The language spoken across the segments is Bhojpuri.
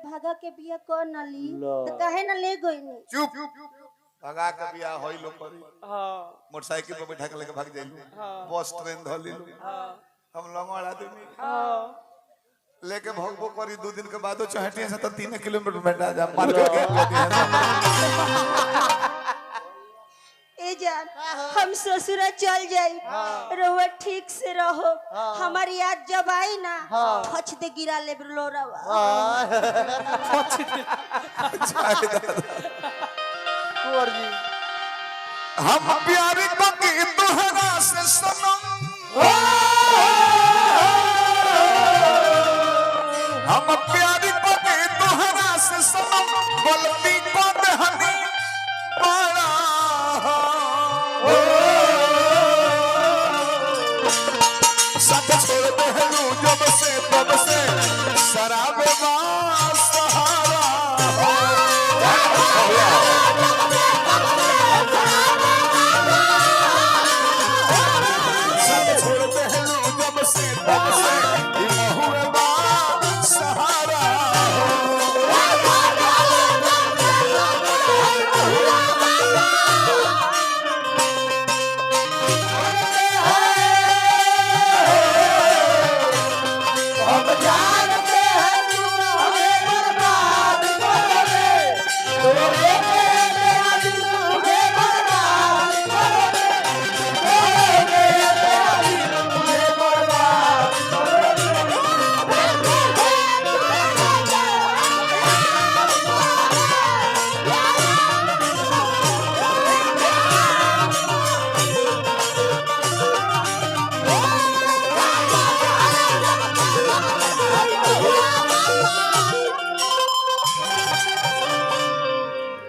भागा के बिया कर न ली लो। तो काहे न ले गईनी। चुप भगा के बिया होई लो करी हां मोटरसाइकिल पे बैठा के लेके भाग जाइलू हां बस ट्रेन धली हां हम लंगड़ आदमी हां लेके भगबो करी 2 दिन के बादो चहटिया से तो 3 किलोमीटर बैठा जा मार के ए जान हम ससुरा चल जाई रहुआ ठीक से रहो हमारी याद जब आई ना फच दे गिरा ले लोरावा कुंवर जी हम प्यार की तोहरा से सनम हम प्यार की तोहरा से सनम गलती को हनी बड़ा सच छोड़ दे जब से तब से शराब सहारा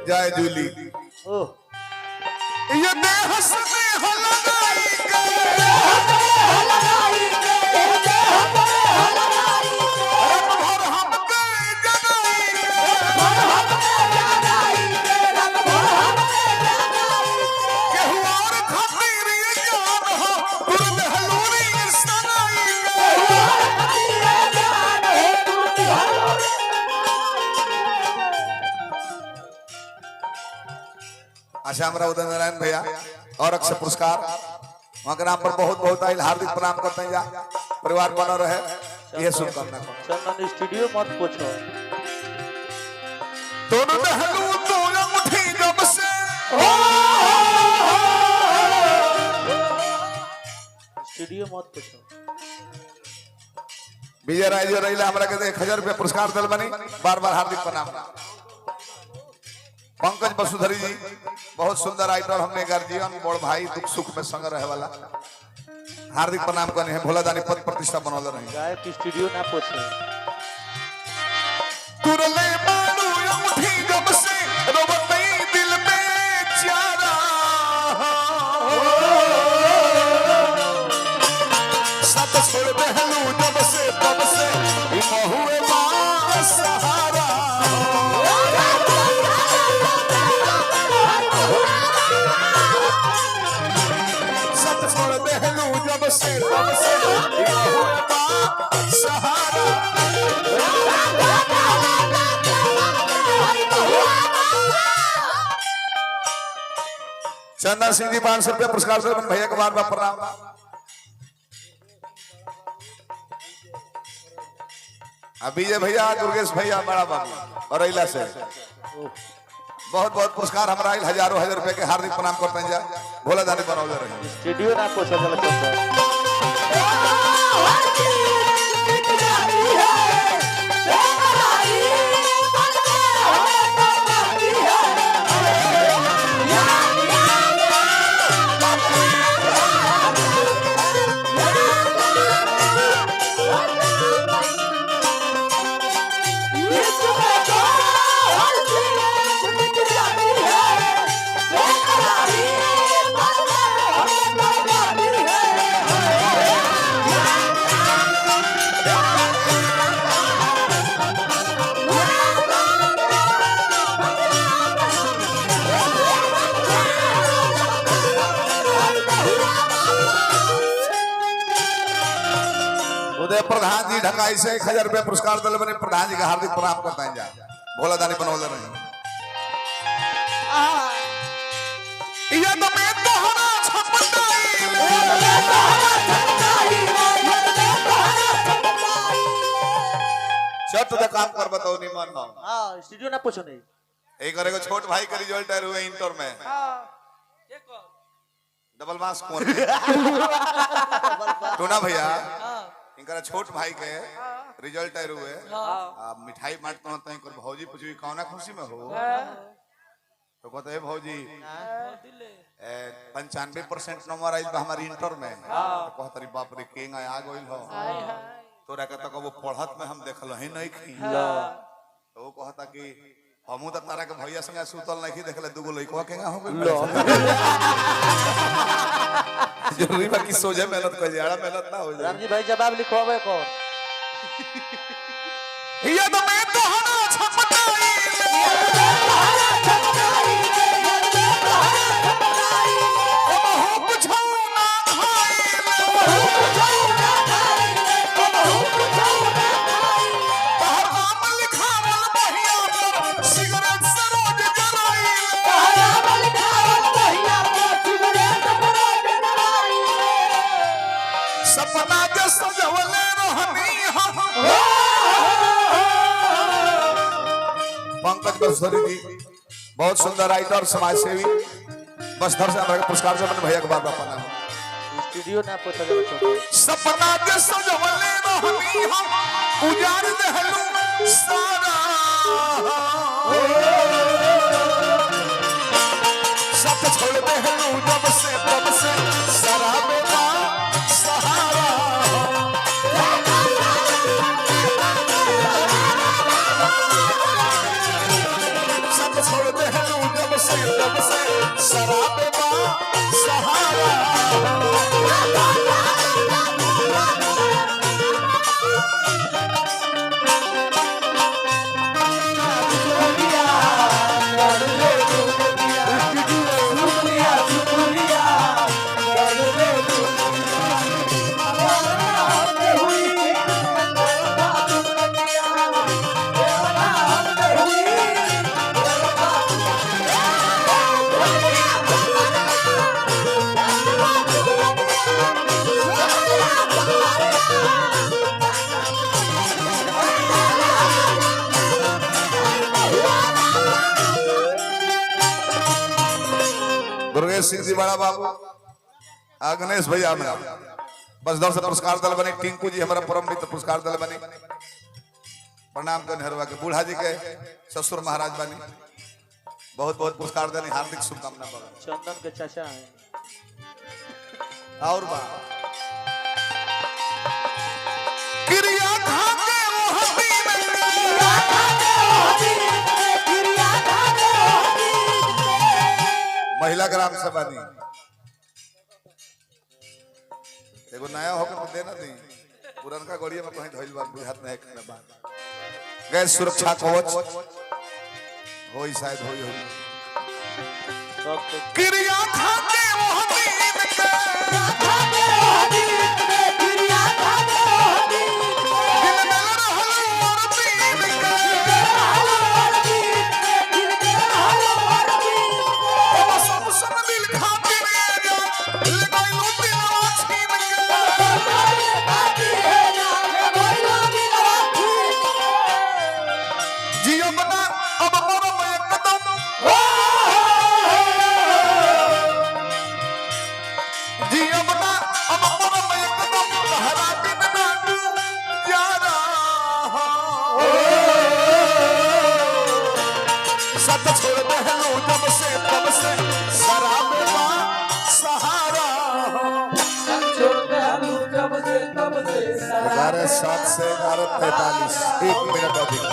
जय जूली ये देह से हो लगाई अच्छा हमारा उदय नारायण भैया और अक्षय पुरस्कार वहाँ के नाम पर बहुत बहुत आइल हार्दिक प्रणाम करते हैं जा परिवार बना रहे यह शुभकामना चंदन स्टूडियो मत पूछो दोनों दहलू तो अंगूठी जब से स्टूडियो मत पूछो विजय राय जी रहीला हमरा के 1000 रुपया पुरस्कार दल बनी बार-बार हार्दिक प्रणाम पंकज वसुधरी जी बहुत सुंदर आइटल हमने गार्जियन बड़ भाई दुख सुख में संग रहे वाला हार्दिक प्रणाम करने हैं भोला दानी पद प्रतिष्ठा बनल रही गायक स्टूडियो ना पूछे तुरले मानू अंगूठी जब से रोबतई दिल में चारा सत छोड़ बहलू जब से तब से हुए मां सहारा जब से तब से सहारा चंदन सिंह जी 500 रुपया पुरस्कार से भैया के बार बार प्रणाम विजय भैया दुर्गेश भैया बड़ा बाबू और इला से बहुत बहुत पुरस्कार हमारा हजारों हजार रुपए के हार्दिक प्रणाम करते हैं जा भोला दानी बनौले रहे स्टूडियो ना पूछो प्रधान जी ढकाई से 1000 रुपया पुरस्कार दिले बने प्रधान जी का हार्दिक प्रणाम करता है जा भोला दानी बनौले रही ये तो मैं तोहरा छपटाई चट द काम कर बताओ निमन ना हाँ स्टूडियो ना पूछो नहीं एक करे को छोट भाई का रिजल्ट आए हुए इंटर में डबल मास कौन टोना भैया इनका छोट भाई के रिजल्ट आए हुए आप मिठाई बांटते हो तो इनकर भौजी पूछी कौना खुशी में हो तो कहते हैं भौजी 95% नंबर आई हमारी इंटर में तो कहते बाप रे केंग आ गइल हो तोरा कहता वो पढ़त में हम देखल ही नहीं खी तो वो कहता कि हमू तो तारा के भैया संगे सुतल नहीं देखले दुगो लइकवा केंगा हो गइल जरूरी बा कि सोझे मेहनत कर जाड़ा मेहनत ना हो जाए राम जी भाई जवाब लिखवावे को ये तो मैं तोहरा छपटाई सपना के सजवले रहनी पंकज बसरी जी बहुत सुंदर राइटर समाज सेवी बस धर से हमारे पुरस्कार से अपने भैया के बार बार पाना स्टूडियो ना पूछो जब छोटे सपना के सजवले रहनी हम उजाड़ देहलू सारा सब छोड़ देहलू जब से सारा बेटा सहारा सब छोड़ देहलू जब से सारा बेटा सहारा दुर्गेश सिंह जी बड़ा बाबू गणेश भैया मेरा बस दर से पुरस्कार दल बने टिंकू जी हमारा परम मित्र पुरस्कार दल बने प्रणाम कर नेहरवा के बूढ़ा जी के ससुर महाराज बने बहुत बहुत पुरस्कार देने हार्दिक शुभकामना बा चंदन के चाचा है और बा क्रिया खाके वो महिला ग्राम सभा दी एगो नया होकर देना दी पुरनका गड़िया में कहीं धइल बा बुझात नहीं करना बा गैस सुरक्षा कवच होई शायद होई क्रिया खाके वो हमीद के क्रिया खाके वो हमीद के दिल में रहल और पीर के सब सब दिल खातिर लगाई दिलवा छीन के जियो बना अब मरो एकदम जियो बना अब मरो एकदम हरा दिन ना यारा सत छोड़ दहलू जब से शराब का सहारा 11:07 से 11:43 1 मिनट अधिक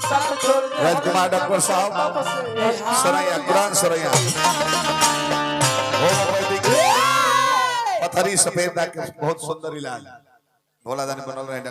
राजकुमार डॉक्टर साहब सरैया कुरान सरैया होम्योपैथिक पथरी सफेद दाग के बहुत सुंदर इलाज भोला दानी बनल रहे।